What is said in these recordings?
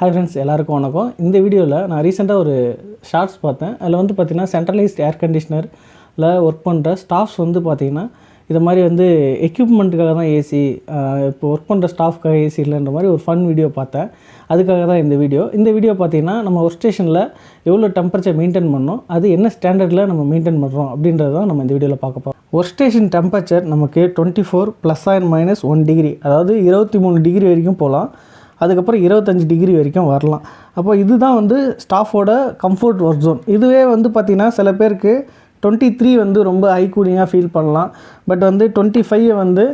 Hi friends, எல்லாருக்கும் வணக்கம். இந்த வீடியோவில் நான் ரீசெண்டாக ஒரு ஷார்ட்ஸ் பார்த்தேன். அதில் வந்து பார்த்திங்கன்னா சென்ட்ரலைஸ்ட் ஏர் கண்டிஷ்னரில் ஒர்க் பண்ணுற ஸ்டாஃப்ஸ் வந்து பார்த்திங்கன்னா இது மாதிரி வந்து எக்யூப்மெண்ட்டுக்காக தான் ஏசி, இப்போ ஒர்க் பண்ணுற ஸ்டாஃப்க்காக ஏசி இல்லைன்ற மாதிரி ஒரு ஃபன் வீடியோ பார்த்தேன். அதுக்காக தான் இந்த வீடியோ பார்த்திங்கன்னா நம்ம ஒர்க் ஸ்டேஷனில் எவ்வளோ டெம்பரேச்சர் மெயின்டைன் பண்ணோம், அது என்ன ஸ்டாண்டர்டில் நம்ம மெயின்டைன் பண்ணுறோம் அப்படின்றது தான் நம்ம இந்த வீடியோவில் பார்க்க போகிறோம். ஒர்க் ஸ்டேஷன் டெம்பரேச்சர் நமக்கு 24 ± 1 டிகிரி, அதாவது 23 டிகிரி வரைக்கும் போகலாம். அதுக்கப்புறம் 25 டிகிரி வரைக்கும் வரலாம். அப்போ இதுதான் வந்து ஸ்டாஃபோட கம்ஃபர்ட் ஒர்க் ஜோன். இதுவே வந்து பார்த்திங்கன்னா சில பேருக்கு 23 வந்து ரொம்ப ஹை கூலிங்காக ஃபீல் பண்ணலாம். பட் வந்து 25 வந்து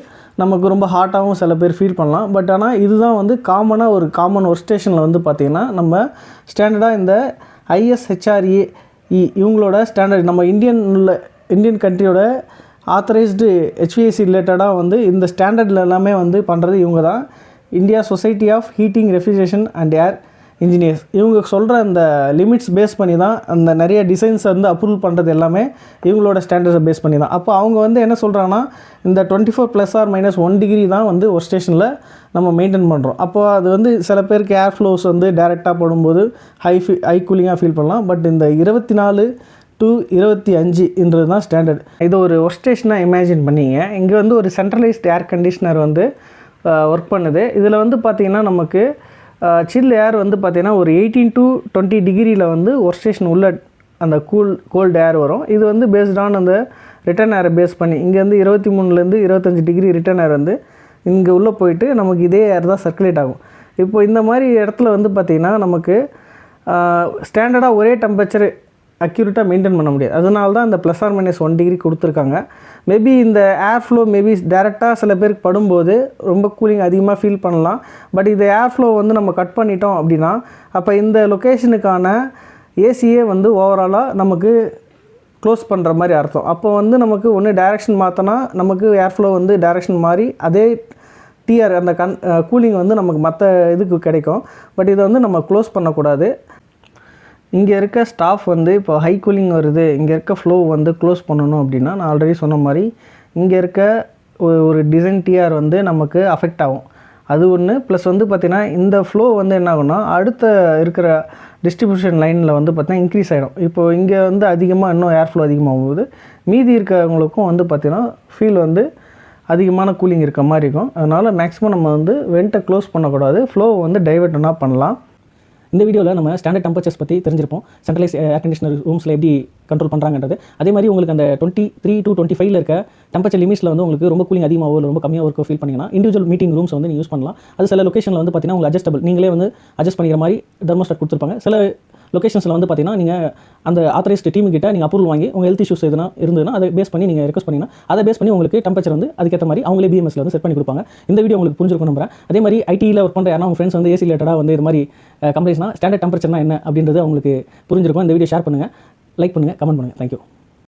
நமக்கு ரொம்ப ஹாட்டாகவும் சில பேர் ஃபீல் பண்ணலாம். பட் ஆனால் இதுதான் வந்து ஒரு காமன் ஒர்க் ஸ்டேஷனில் வந்து பார்த்திங்கன்னா நம்ம ஸ்டாண்டர்டாக இந்த ISHRE இவங்களோட ஸ்டாண்டர்ட், நம்ம இந்தியன் கண்ட்ரியோட ஆத்தரைஸ்டு HVAC ரிலேட்டடாக வந்து இந்த ஸ்டாண்டர்டில் எல்லாமே வந்து பண்ணுறது இவங்க தான். India society of heating refrigeration and air engineers. இவங்க சொல்கிற அந்த லிமிட்ஸ் பேஸ் பண்ணி தான் அந்த நிறைய டிசைன்ஸை வந்து அப்ரூவல் பண்ணுறது எல்லாமே இவங்களோட ஸ்டாண்டர்ட்ஸை பேஸ் பண்ணி தான். அப்போ அவங்க வந்து என்ன சொல்கிறாங்கன்னா இந்த 24 ± 1 டிகிரி தான் வந்து ஒரு ஸ்டேஷனில் நம்ம மெயின்டைன் பண்ணுறோம். அப்போது அது வந்து சில பேருக்கு ஏர் ஃப்ளோஸ் வந்து டைரெக்டாக போடும்போது ஹை கூலிங்காக ஃபீல் பண்ணலாம். பட் இந்த 24 to 25 தான் ஸ்டாண்டர்ட். இது ஒரு ஒர்க் ஸ்டேஷனாக இமேஜின் பண்ணிங்க. இங்கே வந்து ஒரு சென்ட்ரலைஸ்ட் ஏர் கண்டிஷ்னர் வந்து ஒர்க் பண்ணுது. இதில் வந்து பார்த்திங்கன்னா நமக்கு சில் ஏர் வந்து பார்த்திங்கன்னா ஒரு 18 to 20 டிகிரியில் வந்து ஒர்க் ஸ்டேஷன் உள்ள அந்த கோல்டு ஏர் வரும். இது வந்து பேஸ்ட் ஆன் அந்த ரிட்டர்ன் ஏரை பேஸ் பண்ணி இங்கேருந்து 23 to 25 டிகிரி ரிட்டர்ன் ஏர் வந்து இங்கே உள்ளே போயிட்டு நமக்கு இதே ஏர் தான் சர்க்குலேட் ஆகும். இப்போ இந்த மாதிரி இடத்துல வந்து பார்த்திங்கன்னா நமக்கு ஸ்டாண்டர்டாக ஒரே டெம்பரேச்சர் அக்யூரேட்டாக மெயின்டைன் பண்ண முடியாது. அதனால தான் இந்த ± 1 டிகிரி கொடுத்துருக்காங்க. மேபி இந்த ஏர் ஃப்ளோ டேரெக்டாக சில பேருக்கு படும்போது ரொம்ப கூலிங் அதிகமாக ஃபீல் பண்ணலாம். பட் இந்த ஏர் ஃப்ளோ வந்து நம்ம கட் பண்ணிட்டோம் அப்படின்னா அப்போ இந்த லொக்கேஷனுக்கான ஏசியே வந்து ஓவராலாக நமக்கு க்ளோஸ் பண்ணுற மாதிரி அர்த்தம். அப்போ வந்து நமக்கு ஒன்று டைரெக்ஷன் மாற்றினா நமக்கு ஏர் ஃப்ளோ வந்து டைரெக்ஷன் மாறி அதே டிஆர் அந்த கூலிங் வந்து நமக்கு மற்ற இதுக்கு கிடைக்கும். பட் இதை வந்து நம்ம க்ளோஸ் பண்ணக்கூடாது. இங்கே இருக்க ஸ்டாஃப் வந்து இப்போ ஹை கூலிங் வருது, இங்கே இருக்க ஃப்ளோ வந்து க்ளோஸ் பண்ணணும் அப்படின்னா நான் ஆல்ரெடி சொன்ன மாதிரி இங்கே இருக்க ஒரு டிசைன் டிஆர் வந்து நமக்கு அஃபெக்ட் ஆகும். அது ஒன்று. ப்ளஸ் வந்து பார்த்திங்கன்னா இந்த ஃப்ளோ வந்து என்ன ஆகும்னா அடுத்த இருக்கிற டிஸ்ட்ரிபியூஷன் லைனில் வந்து பார்த்திங்கன்னா இன்க்ரீஸ் ஆகிடும். இப்போது இங்கே வந்து அதிகமாக இன்னும் ஏர் ஃப்ளோ அதிகமாகும்போது மீதி இருக்கிறவங்களுக்கும் வந்து பார்த்திங்கன்னா ஃபீல் வந்து அதிகமான கூலிங் இருக்க மாதிரி இருக்கும். அதனால் மேக்ஸிமம் நம்ம வந்து வெண்ட்டை க்ளோஸ் பண்ணக்கூடாது, ஃப்ளோவை வந்து டைவர்ட்னா பண்ணலாம். இந்த வீடியோவில் நம்ம ஸ்டாண்டர்ட் டெம்பரேச்சர்ஸ் பற்றி தெரிஞ்சிருப்போம். சென்ட்ரலைஸ் ஏர் கண்டிஷனர் ரூம்ஸில் எப்படி கண்ட்ரோல் பண்ணுறாங்கன்றது. அதே மாதிரி உங்களுக்கு அந்த 23 to 25 இருக்க டெம்பரேச்சர் லிமிட்ஸில் வந்து உங்களுக்கு ரொம்ப கூலிங் அதிகமாகவோ இல்லை ரொம்ப கம்மியாக இருக்கோ ஃபீல் பண்ணிங்கன்னா இண்டிவிஜுவல் மீட்டிங் ரூம்ஸ் வந்து நீங்கள் யூஸ் பண்ணலாம். அது சில லொக்கேஷனில் வந்து பார்த்தீங்கன்னா உங்களுக்கு அட்ஜஸ்டபிள், நீங்களே வந்து அட்ஜஸ்ட் பண்ணிக்கிற மாதிரி தெர்மோஸ்டாட் கொடுத்துருப்பாங்க. சில லொக்கேஷன்ஸில் வந்து பார்த்தீங்கன்னா நீங்கள் அந்த ஆத்தரைஸ்டு டீமுக்கிட்ட நீங்கள் அப்ரூவல் வாங்கி உங்கள் ஹெல்த் இஷ்யூஸ் எதுனா இருந்ததுன்னா அதை பேஸ் பண்ணி நீங்கள் ரெக்வஸ்ட் பண்ணிங்கன்னா அதை பேஸ் பண்ணி உங்களுக்கு டெம்பரேச்சர் வந்து அதுக்கேற்ற மாதிரி அவங்களே BMSல வந்து செட் பண்ணி கொடுப்பாங்க. இந்த வீடியோ உங்களுக்கு புரிஞ்சிருக்கும் நம்புறேன். அதே மாதிரி ஐடியில் ஒர்க் பண்ணுற யாரா உங்கள் ஃப்ரெண்ட்ஸ் வந்து ஏசி ரிலேட்டடாக வந்து இது மாதிரி கம்ப்ளைண்ட்ஸ்னா ஸ்டாண்டர்ட் டெம்பரேச்சர்னா என்ன அப்படின்றது அவங்களுக்கு புரிஞ்சிருக்கும். இந்த வீடியோ ஷேர் பண்ணுங்கள், லைக் பண்ணுங்கள், கமெண்ட் பண்ணுங்கள். தேங்க்யூ.